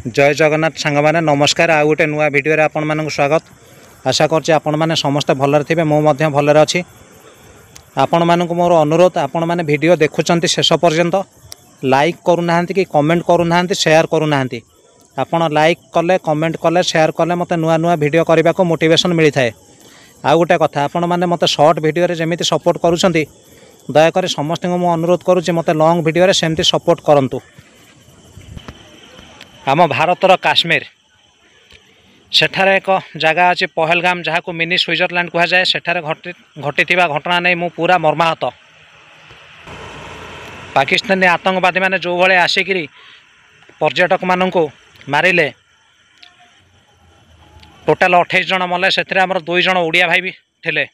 जय जगन्नाथ सांग मैंने नमस्कार। आ गोटे नुआ भिडियो आपण मानक स्वागत। आशा करछि आपण माने समस्त भलरे थिबे। मो मध्य भलरे अछि। आपण मानक मोर अनुरोध, आपण माने भिडियो देखुचंती शेष पर्यंत लाइक करूना कि कमेंट करूना, शेयर करूना। आपण लाइक कले, कमेंट कले, शेयर कले मते नुआ नुआ भिडियो करबा को मोटिवेशन मिली थाए। आ गोटे कथा, आपण माने मते शॉर्ट भिडियो रे जेमिति सपोर्ट करूचंती, दया करे समस्त को मो अनुरोध करूछि मते लॉन्ग भिडियो रे सेमति सपोर्ट करंतु। आम भारतर काश्मीर सेठार एक जगह अच्छी पहलगाम, जहाँ को मिनी स्विट्जरलैंड कह जाए। सेठार घटी घटना नहीं मु पूरा मर्माहत। पाकिस्तानी आतंकवादी मैंने जो भाई आसिक पर्यटक मानू मारिले, टोटाल 28 जन मले। से 2 जन ओडिया भाई भी थे।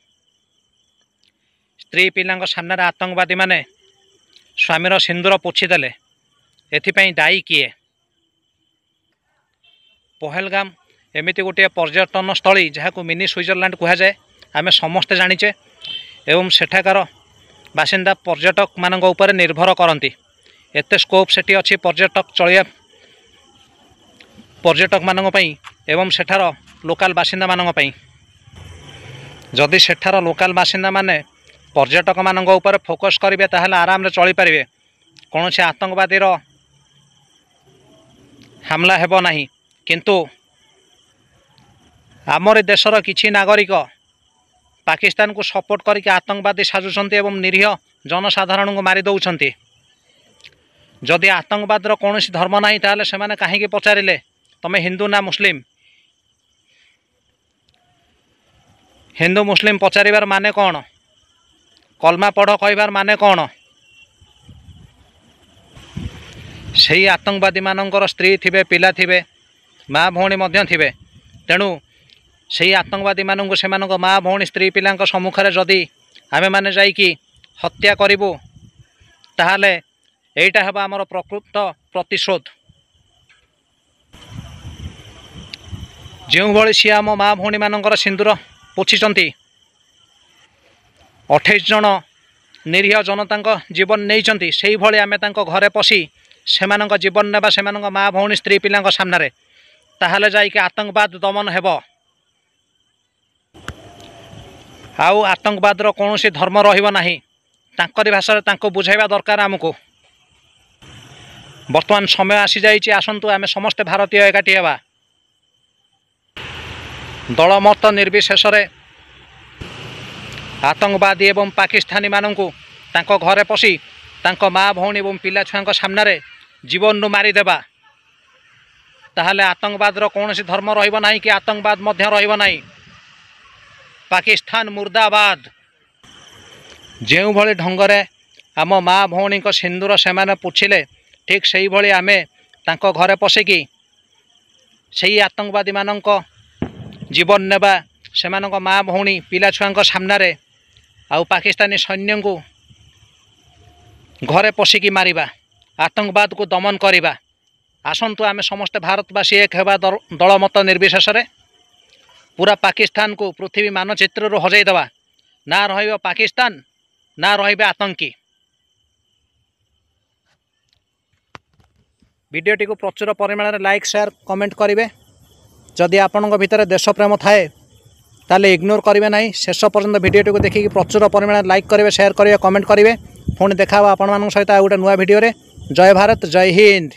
स्त्री पिला सामने आतंकवादी मैंने स्वामीर सिंदूर पोछीदेले। एथिपाई दायी किए? पहलगाम एमती गोटे पर्यटन स्थली जहाँ को मिनी स्विट्जरलैंड कह जाए, आम समस्ते जानीचे। एवं सेठाकार बासिंदा पर्यटक मानक ऊपर निर्भर करती। एते स्कोप सेठी अच्छी पर्यटक चलिया पर्यटक मानक पई एवं सेठार लोकल बासिंदा मानक पई। जदि सेठार लोकल बासिंदा माने पर्यटक मानक ऊपर फोकस करेंगे ताहले आराम रे चली पारिबे। कौन से आतंकवादीर हमला हेबो नहीं। किंतु आमर देशर किछि नागरिक पाकिस्तान को सपोर्ट करके आतंकवादी साजुचंती एवं निरीह जनसाधारण को मारी दौरान। जदि आतंकवादर कौन धर्म ना ताहले से माने कहीं पचारे तमे हिंदू ना मुस्लिम। हिंदू मुस्लिम पचारिबार माने कौन? कलमा पढ़ कहबार माने कौन? सही आतंकवादी मानकर स्त्री थिबे, पिला थिबे, माँ भौणी मध्य थिबे। तेणु सही आतंकवादी मानक से माँ भौणी स्त्री पिला सम्मुखें जदि आमे माने जाइकी हत्या करिबु, ताहले एइटा हेबा हमर प्रकृत प्रतिशोध। जो भली सी आम माँ भौणी मानकर सिंदूर पोछिचंती, 28 जन निरीह जनता जीवन नहीं, से भली आमे तांको घरे पशि सेमानक जीवन नेबा, सेमानक माँ भौणी स्त्री पिला सामने, ताहले जाइके आतंकवाद दमन हेब। आउ आतंकवादर कौन धर्म रहिबो नाही। तांकरी भाषा तांको बुझाइबा दरकार आमको। वर्तमान समय आसी जाइछि, आसंतु आमे समस्त भारतीय एकाठी हेबा। दलमत निर्विशेष आतंकवादी एवं पाकिस्तानी मानू तांको घरे पशि तांको माँ भौणी एवं पिला छुआ सामने जीवन मारिदेबा, ताहले आतंकवादर कौन धर्म रहिबो नाही कि आतंकवाद मध्य रहिबो नाही। पाकिस्तान मुर्दाबाद। जो भली ढंगरे आम माँ भौणी सिंदूर से पोछिले, ठीक से भली आमे तांको घरे पशिकी सही आतंकवादी मानक जीवन नेबा, सेमानक माँ भौणी पिला छुआ सामने आउ पाकिस्तानी सैन्य को घरे पशिकी मारिबा, आतंकवाद को दमन करिबा। आसंतु आमे समस्त भारतवासी एक हेबा। दलमत निर्विशेष पूरा पाकिस्तान को पृथ्वी मानचित्र हजई देवा। ना रहिबो पाकिस्तान, ना रहिबे आतंकी। वीडियोटी को प्रचुर परिमाण में लाइक, शेयर, कमेंट करेंगे। जदि आपंक भितर देश प्रेम थाए ताले इग्नोर करेंगे नहीं। शेष पर्यंत वीडियोटी को देखिए प्रचुर परिमाण लाइक करेंगे, शेयर करेंगे, कमेंट करेंगे। पुणी देखा आपण मान सहित गोटे नुआ भिडियो। जय भारत, जय हिंद।